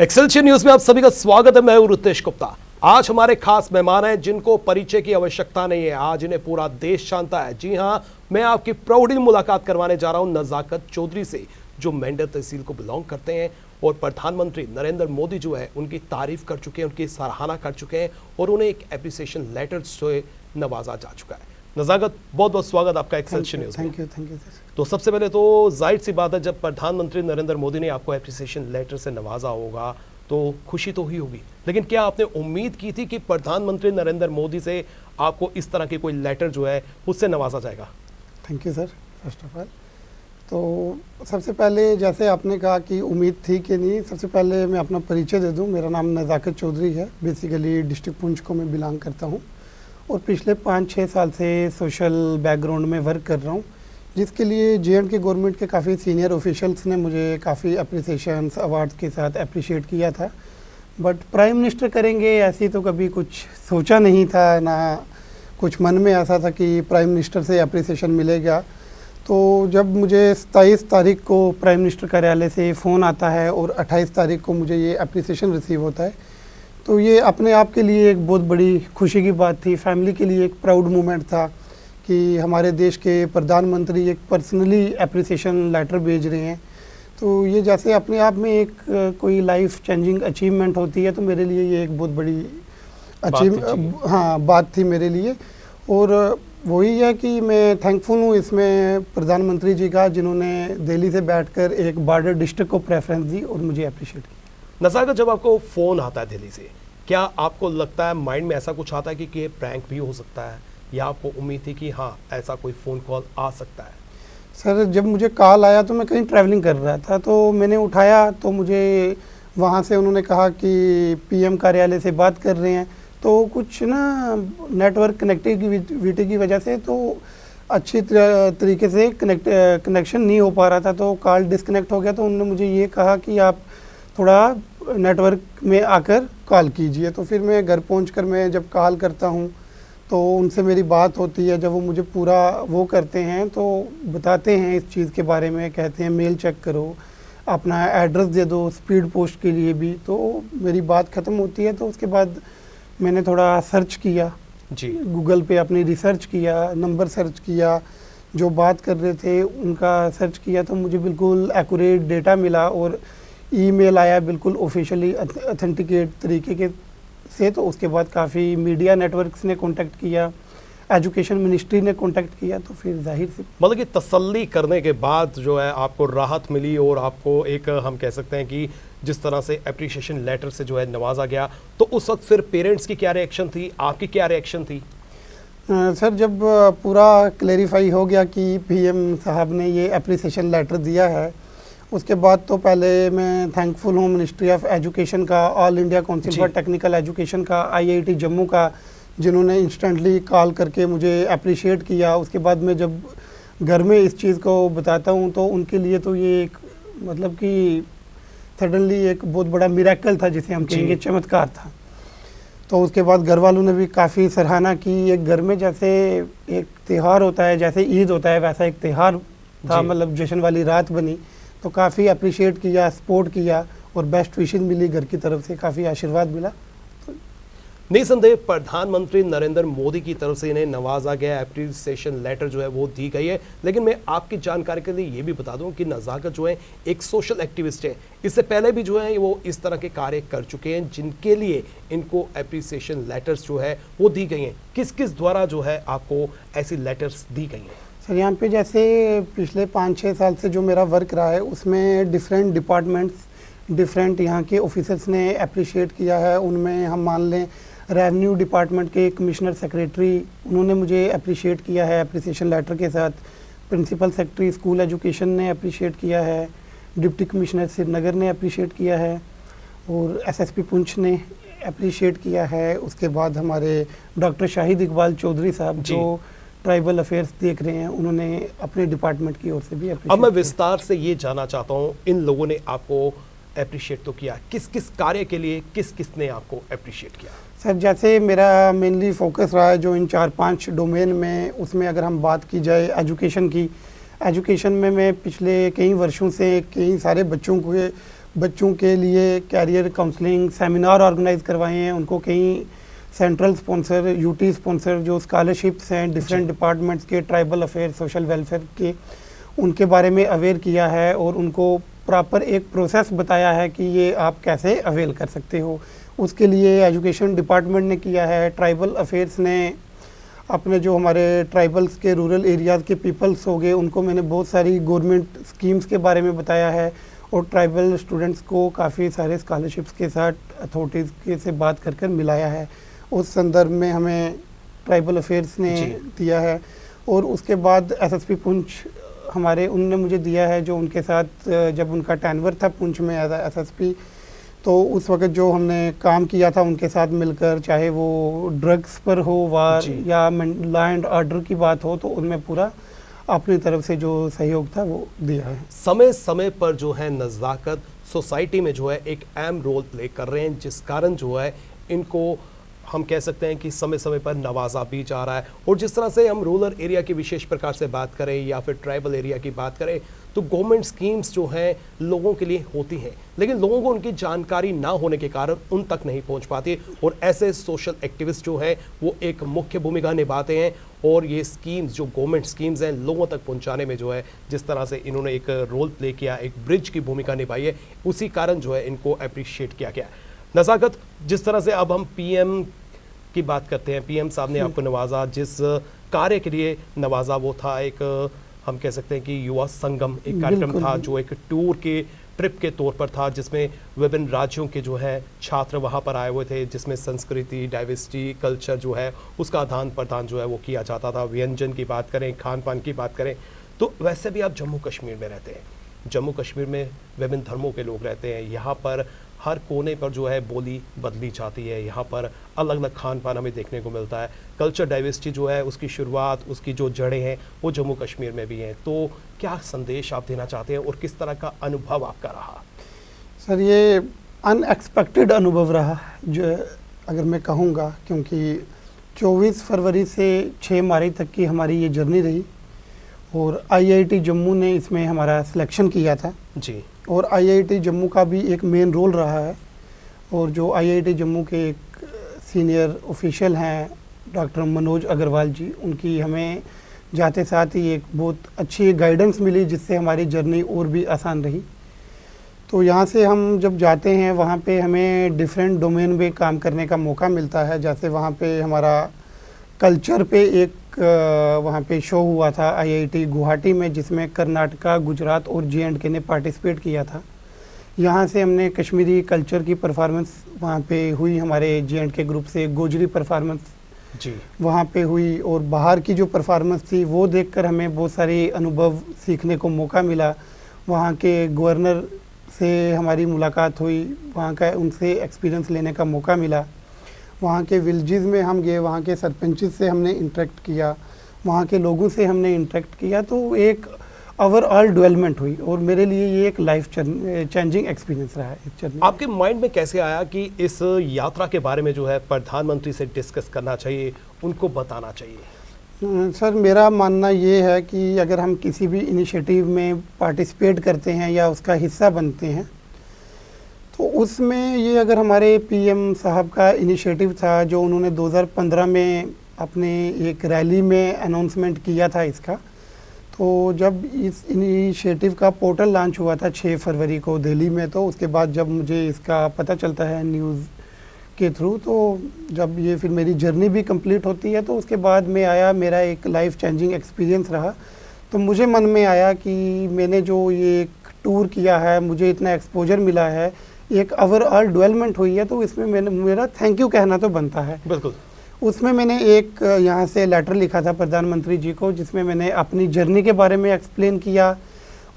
Excelsior news में आप सभी का स्वागत है। मैं हूं रितेश गुप्ता। आज हमारे खास मेहमान हैं जिनको परिचय की आवश्यकता नहीं है, आज इन्हें पूरा देश जानता है। जी हां, मैं आपकी प्रौढ़ मुलाकात करवाने जा रहा हूं नजाकत चौधरी से, जो मेंढर तहसील को बिलोंग करते हैं और प्रधानमंत्री नरेंद्र मोदी जो है उनकी तारीफ कर चुके हैं, उनकी सराहना कर चुके हैं और उन्हें एक एप्रिसिएशन लेटर से नवाजा जा चुका है। नजाकत, बहुत बहुत स्वागत आपका एक्सेलशियर न्यूज में। Thank you sir. तो सबसे पहले तो जाहिर सी बात है, जब प्रधानमंत्री नरेंद्र मोदी ने आपको एप्रिसिएशन लेटर से नवाजा होगा तो खुशी तो ही होगी, लेकिन क्या आपने उम्मीद की थी कि प्रधानमंत्री नरेंद्र मोदी से आपको इस तरह की कोई लेटर जो है उससे नवाजा जाएगा? Thank you sir. First of all तो सबसे पहले जैसे आपने कहा कि उम्मीद थी कि नहीं, सबसे पहले मैं अपना परिचय दे दूं। मेरा नाम नजाकत चौधरी है। बेसिकली डिस्ट्रिक्ट पुंछ को मैं बिलोंग करता हूं और पिछले 5-6 साल से सोशल बैकग्राउंड में वर्क कर रहा हूं, जिसके लिए J&K गवर्नमेंट के काफ़ी सीनियर ऑफिशियल्स ने मुझे काफ़ी अप्रिसिएशन अवार्ड्स के साथ अप्रिशिएट किया था। बट प्राइम मिनिस्टर करेंगे ऐसी तो कभी कुछ सोचा नहीं था, ना कुछ मन में ऐसा था कि प्राइम मिनिस्टर से अप्रिसिएशन मिलेगा। तो जब मुझे 27 तारीख को प्राइम मिनिस्टर कार्यालय से फ़ोन आता है और 28 तारीख को मुझे ये अप्रिसिएशन रिसीव होता है, तो ये अपने आप के लिए एक बहुत बड़ी खुशी की बात थी। फैमिली के लिए एक प्राउड मोमेंट था कि हमारे देश के प्रधानमंत्री एक पर्सनली अप्रिसिएशन लेटर भेज रहे हैं। तो ये जैसे अपने आप में एक कोई लाइफ चेंजिंग अचीवमेंट होती है, तो मेरे लिए ये एक बहुत बड़ी बात थी मेरे लिए। और वही है कि मैं थैंकफुल हूँ इसमें प्रधानमंत्री जी का, जिन्होंने दिल्ली से बैठकर एक बॉर्डर डिस्ट्रिक्ट को प्रेफरेंस दी और मुझे अप्रिशिएट किया। नजाकत, जब आपको फ़ोन आता है दिल्ली से, क्या आपको लगता है माइंड में ऐसा कुछ आता है कि ये प्रैंक भी हो सकता है, या आपको उम्मीद थी कि हाँ ऐसा कोई फ़ोन कॉल आ सकता है? सर, जब मुझे कॉल आया तो मैं कहीं ट्रैवलिंग कर रहा था, तो मैंने उठाया तो मुझे वहाँ से उन्होंने कहा कि पीएम कार्यालय से बात कर रहे हैं। तो कुछ ना नेटवर्क कनेक्टिविटी की वजह से तो अच्छी तरीके से कनेक्शन नहीं हो पा रहा था, तो कॉल डिस्कनेक्ट हो गया। तो उन्होंने मुझे ये कहा कि आप थोड़ा नेटवर्क में आकर कॉल कीजिए। तो फिर मैं घर पहुंचकर मैं जब कॉल करता हूं तो उनसे मेरी बात होती है। जब वो मुझे पूरा वो करते हैं तो बताते हैं इस चीज़ के बारे में, कहते हैं मेल चेक करो, अपना एड्रेस दे दो स्पीड पोस्ट के लिए भी। तो मेरी बात ख़त्म होती है तो उसके बाद मैंने थोड़ा सर्च किया जी, गूगल पे अपनी रिसर्च किया, नंबर सर्च किया, जो बात कर रहे थे उनका सर्च किया, तो मुझे बिल्कुल एक्यूरेट डेटा मिला और ईमेल आया बिल्कुल ऑफिशियली ऑथेंटिकेट तरीके के से। तो उसके बाद काफ़ी मीडिया नेटवर्क्स ने कांटेक्ट किया, एजुकेशन मिनिस्ट्री ने कांटेक्ट किया। तो फिर जाहिर से मतलब कि तसल्ली करने के बाद जो है आपको राहत मिली और आपको एक हम कह सकते हैं कि जिस तरह से एप्रिसिएशन लेटर से जो है नवाजा गया, तो उस वक्त फिर पेरेंट्स की क्या रिएक्शन थी, आपकी क्या रिएक्शन थी? सर, जब पूरा क्लेरिफाई हो गया कि पीएम साहब ने ये एप्रिसिएशन लेटर दिया है, उसके बाद तो पहले मैं थैंकफुल हूँ मिनिस्ट्री ऑफ एजुकेशन का, all India council for technical education का, IIT जम्मू का, जिन्होंने इंस्टेंटली कॉल करके मुझे अप्रिशिएट किया। उसके बाद मैं जब घर में इस चीज़ को बताता हूँ तो उनके लिए तो ये एक मतलब कि सडनली एक बहुत बड़ा मिरेकल था, जिसे हम कहेंगे चमत्कार था। तो उसके बाद घर वालों ने भी काफ़ी सराहना की। एक घर में जैसे एक त्यौहार होता है, जैसे ईद होता है, वैसा एक त्यौहार था, मतलब जश्न वाली रात बनी। तो काफ़ी अप्रिशिएट किया, सपोर्ट किया और बेस्ट विशेस मिली घर की तरफ से, काफ़ी आशीर्वाद मिला। निसंदेह प्रधानमंत्री नरेंद्र मोदी की तरफ से इन्हें नवाजा गया, एप्रिसिएशन लेटर जो है वो दी गई है। लेकिन मैं आपकी जानकारी के लिए ये भी बता दूं कि नजाकत जो है एक सोशल एक्टिविस्ट है। इससे पहले भी जो है वो इस तरह के कार्य कर चुके हैं जिनके लिए इनको एप्रिसिएशन लेटर्स जो है वो दी गई हैं। किस किस द्वारा जो है आपको ऐसी लेटर्स दी गई हैं? सर, यहाँ पे जैसे पिछले 5-6 साल से जो मेरा वर्क रहा है उसमें डिफरेंट डिपार्टमेंट्स, डिफरेंट यहाँ के ऑफिसर्स ने अप्रिशिएट किया है। उनमें हम मान लें रेवेन्यू डिपार्टमेंट के कमिश्नर सेक्रेटरी, उन्होंने मुझे अप्रिशिएट किया है एप्रिसिएशन लेटर के साथ। प्रिंसिपल सेक्रेटरी स्कूल एजुकेशन ने अप्रिशिएट किया है, डिप्टी कमिश्नर श्रीनगर ने अप्रिशिएट किया है और SSP पुंछ ने अप्रिशिएट किया है। उसके बाद हमारे डॉक्टर शाहिद इकबाल चौधरी साहब जो ट्राइबल अफेयर्स देख रहे हैं, उन्होंने अपने डिपार्टमेंट की ओर से भी अब मैं विस्तार से ये जानना चाहता हूँ, इन लोगों ने आपको अप्रिशिएट तो किया, किस किस कार्य के लिए किस किस ने आपको अप्रिशिएट किया? सर, जैसे मेरा मेनली फोकस रहा है जो इन 4-5 डोमेन में, उसमें अगर हम बात की जाए एजुकेशन की, एजुकेशन में मैं पिछले कई वर्षों से कई सारे बच्चों बच्चों के लिए कैरियर काउंसलिंग सेमिनार ऑर्गेनाइज करवाए हैं, उनको कई सेंट्रल स्पॉन्सर, यूटी स्पॉन्सर जो स्कॉलरशिप्स हैं डिफरेंट डिपार्टमेंट्स के, ट्राइबल अफेयर, सोशल वेलफेयर के, उनके बारे में अवेयर किया है और उनको प्रॉपर एक प्रोसेस बताया है कि ये आप कैसे अवेल कर सकते हो। उसके लिए एजुकेशन डिपार्टमेंट ने किया है, ट्राइबल अफेयर्स ने अपने जो हमारे ट्राइबल्स के रूरल एरियाज़ के पीपल्स हो गए उनको मैंने बहुत सारी गवर्नमेंट स्कीम्स के बारे में बताया है और ट्राइबल स्टूडेंट्स को काफ़ी सारे स्कॉलरशिप्स के साथ अथॉरिटीज़ के से बात कर कर मिलाया है। उस संदर्भ में हमें ट्राइबल अफेयर्स ने दिया है। और उसके बाद एसएसपी पुंछ हमारे, उनने मुझे दिया है, जो उनके साथ जब उनका टैनवर था पुंछ में एज एसएसपी, तो उस वक्त जो हमने काम किया था उनके साथ मिलकर, चाहे वो ड्रग्स पर हो वार या लॉ एंड ऑर्डर की बात हो, तो उनमें पूरा अपनी तरफ से जो सहयोग था वो दिया है। समय समय पर जो है नज़ाकत सोसाइटी में जो है एक अहम रोल प्ले कर रहे हैं, जिस कारण जो है इनको हम कह सकते हैं कि समय समय पर नवाजा भी जा रहा है। और जिस तरह से हम रूरल एरिया की विशेष प्रकार से बात करें या फिर ट्राइबल एरिया की बात करें, तो गवर्नमेंट स्कीम्स जो हैं लोगों के लिए होती हैं, लेकिन लोगों को उनकी जानकारी ना होने के कारण उन तक नहीं पहुंच पाती। और ऐसे सोशल एक्टिविस्ट जो हैं वो एक मुख्य भूमिका निभाते हैं और ये स्कीम्स जो गवर्नमेंट स्कीम्स हैं लोगों तक पहुंचाने में जो है जिस तरह से इन्होंने एक रोल प्ले किया, एक ब्रिज की भूमिका निभाई है, उसी कारण जो है इनको अप्रिशिएट किया गया। नज़ाकत, जिस तरह से अब हम पीएम की बात करते हैं, पीएम साहब ने आपको नवाजा, जिस कार्य के लिए नवाजा वो था एक हम कह सकते हैं कि युवा संगम एक कार्यक्रम था जो एक टूर के ट्रिप के तौर पर था, जिसमें विभिन्न राज्यों के जो है छात्र वहाँ पर आए हुए थे, जिसमें संस्कृति, डाइवर्सिटी, कल्चर जो है उसका आदान प्रदान जो है वो किया जाता था। व्यंजन की बात करें, खान पान की बात करें, तो वैसे भी आप जम्मू कश्मीर में रहते हैं। जम्मू कश्मीर में विभिन्न धर्मों के लोग रहते हैं, यहाँ पर हर कोने पर जो है बोली बदली जाती है, यहाँ पर अलग अलग खान पान हमें देखने को मिलता है। कल्चर डाइवर्सिटी जो है उसकी शुरुआत, उसकी जो जड़ें हैं वो जम्मू कश्मीर में भी हैं। तो क्या संदेश आप देना चाहते हैं और किस तरह का अनुभव आपका रहा? सर, ये अनएक्सपेक्टेड अनुभव रहा जो अगर मैं कहूँगा, क्योंकि 24 फरवरी से 6 मार्च तक की हमारी ये जर्नी रही और आईआईटी जम्मू ने इसमें हमारा सिलेक्शन किया था जी। और आईआईटी जम्मू का भी एक मेन रोल रहा है। और जो आईआईटी जम्मू के एक सीनियर ऑफिशियल हैं डॉक्टर मनोज अग्रवाल जी, उनकी हमें जाते साथ ही एक बहुत अच्छी गाइडेंस मिली, जिससे हमारी जर्नी और भी आसान रही। तो यहाँ से हम जब जाते हैं वहाँ पे हमें डिफरेंट डोमेन में काम करने का मौका मिलता है। जैसे वहाँ पे हमारा कल्चर पे एक वहाँ पे शो हुआ था आईआईटी गुवाहाटी में, जिसमें कर्नाटका, गुजरात और जे&के ने पार्टिसिपेट किया था। यहाँ से हमने कश्मीरी कल्चर की परफॉर्मेंस वहाँ पे हुई, हमारे जे&के ग्रुप से गोजरी परफॉर्मेंस जी वहाँ पे हुई। और बाहर की जो परफॉर्मेंस थी वो देखकर हमें बहुत सारे अनुभव सीखने को मौका मिला। वहाँ के गवर्नर से हमारी मुलाकात हुई, वहाँ का उनसे एक्सपीरियंस लेने का मौका मिला। वहाँ के विलेजेस में हम गए, वहाँ के सरपंच से हमने इंटरेक्ट किया, वहाँ के लोगों से हमने इंटरेक्ट किया। तो एक ओवरऑल डेवलपमेंट हुई और मेरे लिए ये एक लाइफ चेंजिंग एक्सपीरियंस रहा है इस जर्नी। आपके माइंड में कैसे आया कि इस यात्रा के बारे में जो है प्रधानमंत्री से डिस्कस करना चाहिए, उनको बताना चाहिए? सर, मेरा मानना ये है कि अगर हम किसी भी इनिशिएटिव में पार्टिसिपेट करते हैं या उसका हिस्सा बनते हैं, तो उसमें ये अगर हमारे पीएम साहब का इनिशिएटिव था जो उन्होंने 2015 में अपने एक रैली में अनाउंसमेंट किया था इसका, तो जब इस इनिशिएटिव का पोर्टल लॉन्च हुआ था 6 फरवरी को दिल्ली में, तो उसके बाद जब मुझे इसका पता चलता है न्यूज़ के थ्रू, तो जब ये फिर मेरी जर्नी भी कंप्लीट होती है, तो उसके बाद में आया मेरा एक लाइफ चेंजिंग एक्सपीरियंस रहा। तो मुझे मन में आया कि मैंने जो ये एक टूर किया है, मुझे इतना एक्सपोजर मिला है, एक ओवरऑल डेवलपमेंट हुई है, तो इसमें मैंने मेरा थैंक यू कहना तो बनता है। बिल्कुल। उसमें मैंने एक यहाँ से लेटर लिखा था प्रधानमंत्री जी को, जिसमें मैंने अपनी जर्नी के बारे में एक्सप्लेन किया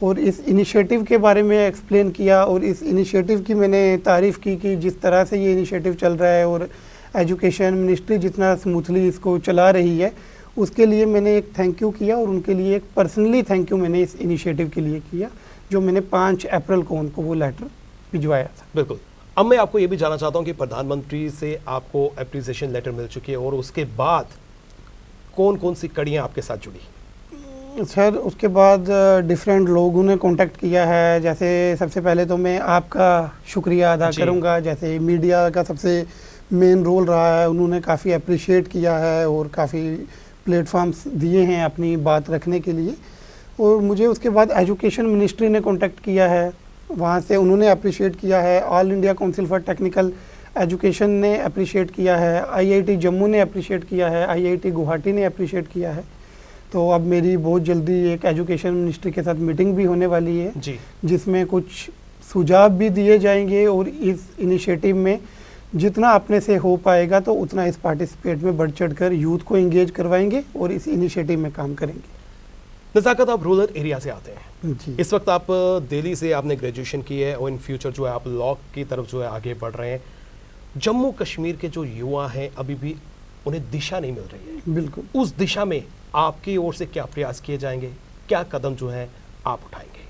और इस इनिशिएटिव के बारे में एक्सप्लेन किया और इस इनिशिएटिव की मैंने तारीफ़ की कि जिस तरह से ये इनिशिएटिव चल रहा है और एजुकेशन मिनिस्ट्री जितना स्मूथली इसको चला रही है, उसके लिए मैंने एक थैंक यू किया और उनके लिए एक पर्सनली थैंक यू मैंने इस इनिशिएटिव के लिए किया, जो मैंने 5 अप्रैल को उनको वो लेटर भिजवाया था। बिल्कुल। अब मैं आपको ये भी जानना चाहता हूँ कि प्रधानमंत्री से आपको एप्रिसिएशन लेटर मिल चुकी है और उसके बाद कौन कौन सी कड़ियाँ आपके साथ जुड़ी? सर उसके बाद डिफरेंट लोगों ने कांटेक्ट किया है। जैसे सबसे पहले तो मैं आपका शुक्रिया अदा करूंगा, जैसे मीडिया का सबसे मेन रोल रहा है, उन्होंने काफ़ी अप्रिशिएट किया है और काफ़ी प्लेटफॉर्म्स दिए हैं अपनी बात रखने के लिए। और मुझे उसके बाद एजुकेशन मिनिस्ट्री ने कांटेक्ट किया है, वहाँ से उन्होंने अप्रिशिएट किया है। All India council for technical education ने अप्रिशिएट किया है, आईआईटी जम्मू ने अप्रिशिएट किया है, आईआईटी गुवाहाटी ने अप्रिशिएट किया है। तो अब मेरी बहुत जल्दी एक एजुकेशन मिनिस्ट्री के साथ मीटिंग भी होने वाली है जी, जिसमें कुछ सुझाव भी दिए जाएंगे और इस इनिशिएटिव में जितना अपने से हो पाएगा तो उतना इस पार्टिसिपेट में बढ़ चढ़कर यूथ को एंगेज करवाएंगे और इस इनिशिएटिव में काम करेंगे। नज़ाकत, आप रूरल एरिया से आते हैं जी। इस वक्त, आप दिल्ली से आपने ग्रेजुएशन की है और इन फ्यूचर जो है आप लॉ की तरफ जो है आगे बढ़ रहे हैं। जम्मू कश्मीर के जो युवा हैं अभी भी उन्हें दिशा नहीं मिल रही है, बिल्कुल। उस दिशा में आपकी ओर से क्या प्रयास किए जाएंगे, क्या कदम जो है आप उठाएंगे?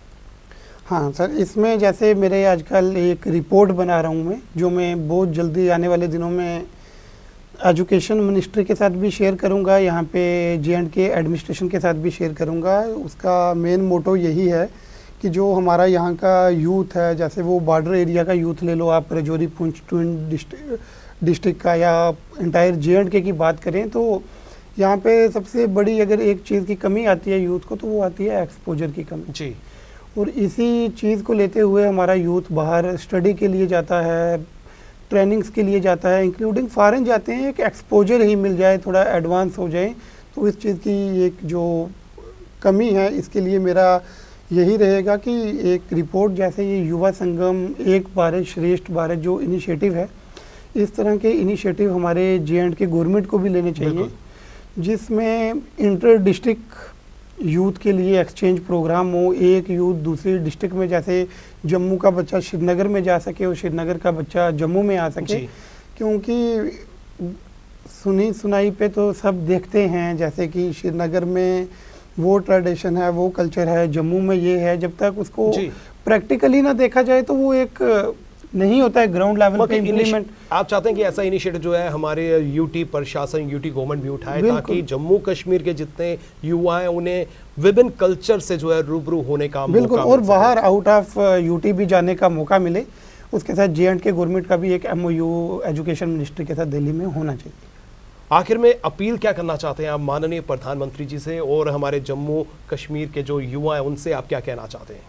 हाँ सर, इसमें जैसे मेरे आजकल एक रिपोर्ट बना रहा हूँ मैं, जो मैं बहुत जल्दी आने वाले दिनों में एजुकेशन मिनिस्ट्री के साथ भी शेयर करूँगा, यहाँ पे J&K एडमिनिस्ट्रेशन के साथ भी शेयर करूँगा। उसका मेन मोटो यही है कि जो हमारा यहाँ का यूथ है, जैसे वो बॉर्डर एरिया का यूथ ले लो आप, राजौरी पुंछ ट्विन डिस्ट्रिक्ट का या इंटायर J&K की बात करें तो यहाँ पे सबसे बड़ी अगर एक चीज़ की कमी आती है यूथ को तो वो आती है एक्सपोजर की कमी जी। और इसी चीज़ को लेते हुए हमारा यूथ बाहर स्टडी के लिए जाता है, ट्रेनिंग्स के लिए जाता है, इंक्लूडिंग फॉरेन जाते हैं। एक एक्सपोजर ही मिल जाए, थोड़ा एडवांस हो जाए, तो इस चीज़ की एक जो कमी है इसके लिए मेरा यही रहेगा कि एक रिपोर्ट जैसे ये युवा संगम, एक भारत श्रेष्ठ भारत जो इनिशिएटिव है, इस तरह के इनिशिएटिव हमारे J&K गवर्नमेंट को भी लेने चाहिए, जिसमें इंटर डिस्ट्रिक्ट यूथ के लिए एक्सचेंज प्रोग्राम हो। एक यूथ दूसरी डिस्ट्रिक्ट में, जैसे जम्मू का बच्चा श्रीनगर में जा सके और श्रीनगर का बच्चा जम्मू में आ सके, क्योंकि सुनी सुनाई पे तो सब देखते हैं, जैसे कि श्रीनगर में वो ट्रेडिशन है, वो कल्चर है, जम्मू में ये है, जब तक उसको प्रैक्टिकली ना देखा जाए तो वो एक नहीं होता है ग्राउंड लेवल पे इम्प्लीमेंट। आप चाहते हैं कि ऐसा इनिशिएटिव जो है हमारे यूटी प्रशासन, यूटी गवर्नमेंट भी उठाए ताकि जम्मू कश्मीर के जितने युवा हैं उन्हें विभिन्न कल्चर से जो है रूबरू होने का बिल्कुल, और बाहर आउट ऑफ यूटी भी जाने का मौका मिले। उसके साथ J&K गवर्नमेंट का भी एक MOU एजुकेशन मिनिस्ट्री के साथ दिल्ली में होना चाहिए। आखिर में अपील क्या करना चाहते हैं आप माननीय प्रधानमंत्री जी से और हमारे जम्मू कश्मीर के जो युवा हैं उनसे आप क्या कहना चाहते हैं?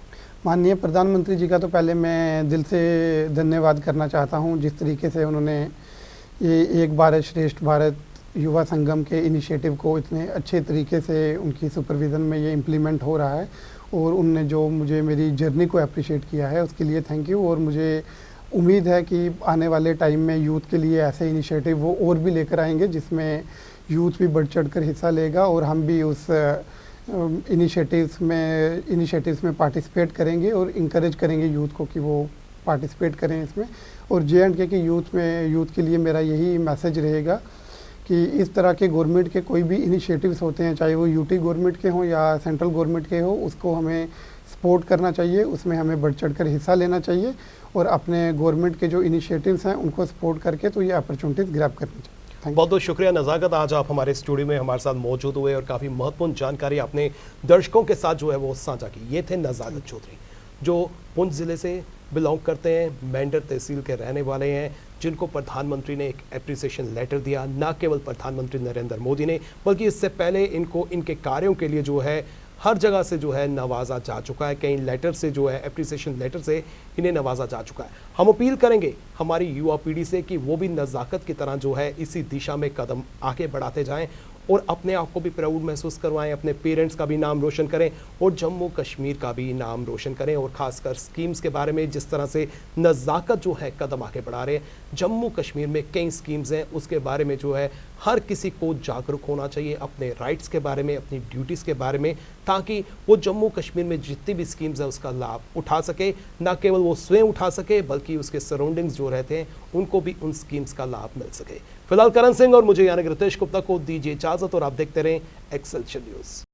माननीय प्रधानमंत्री जी का तो पहले मैं दिल से धन्यवाद करना चाहता हूं, जिस तरीके से उन्होंने ये एक भारत श्रेष्ठ भारत युवा संगम के इनिशिएटिव को इतने अच्छे तरीके से उनकी सुपरविज़न में ये इम्प्लीमेंट हो रहा है और उनने जो मुझे मेरी जर्नी को अप्रिशिएट किया है उसके लिए थैंक यू। और मुझे उम्मीद है कि आने वाले टाइम में यूथ के लिए ऐसे इनिशिएटिव वो और भी लेकर आएंगे जिसमें यूथ भी बढ़ चढ़ कर हिस्सा लेगा और हम भी उस इनिशिएटिव्स में पार्टिसिपेट करेंगे और इंकरेज करेंगे यूथ को कि वो पार्टिसिपेट करें इसमें। और J&K के यूथ के लिए मेरा यही मैसेज रहेगा कि इस तरह के गवर्नमेंट के कोई भी इनिशिएटिव्स होते हैं, चाहे वो यूटी गवर्नमेंट के हों या सेंट्रल गवर्नमेंट के हो, उसको हमें सपोर्ट करना चाहिए, उसमें हमें बढ़ चढ़ कर हिस्सा लेना चाहिए और अपने गवर्नमेंट के जो इनिशिएटिव्स हैं उनको सपोर्ट करके तो ये अपॉर्चुनिटीज़ ग्रैब करनी चाहिए। बहुत बहुत शुक्रिया नज़ाकत, आज आप हमारे स्टूडियो में हमारे साथ मौजूद हुए और काफ़ी महत्वपूर्ण जानकारी आपने दर्शकों के साथ जो है वो साझा की। ये थे नज़ाकत चौधरी जो पुंछ ज़िले से बिलोंग करते हैं, मेंढर तहसील के रहने वाले हैं, जिनको प्रधानमंत्री ने एक एप्रिसिएशन लेटर दिया। न केवल प्रधानमंत्री नरेंद्र मोदी ने बल्कि इससे पहले इनको इनके कार्यों के लिए जो है हर जगह से जो है नवाजा जा चुका है, कई लेटर से जो है एप्रिसिएशन लेटर से इन्हें नवाजा जा चुका है। हम अपील करेंगे हमारी युवा पीढ़ी से कि वो भी नज़ाकत की तरह जो है इसी दिशा में कदम आगे बढ़ाते जाएं और अपने आप को भी प्राउड महसूस करवाएं, अपने पेरेंट्स का भी नाम रोशन करें और जम्मू कश्मीर का भी नाम रोशन करें। और ख़ासकर स्कीम्स के बारे में जिस तरह से नज़ाकत जो है कदम आगे बढ़ा रहे हैं, जम्मू कश्मीर में कई स्कीम्स हैं, उसके बारे में जो है हर किसी को जागरूक होना चाहिए अपने राइट्स के बारे में, अपनी ड्यूटीज़ के बारे में, ताकि वो जम्मू कश्मीर में जितनी भी स्कीम्स हैं उसका लाभ उठा सके। न केवल वो स्वयं उठा सके बल्कि उसके सराउंडिंग्स जो रहते हैं उनको भी उन स्कीम्स का लाभ मिल सके। फिलहाल करण सिंह और मुझे यानी रितेश गुप्ता को दीजिए इजाज़त और आप देखते रहें एक्सेलशियल न्यूज़।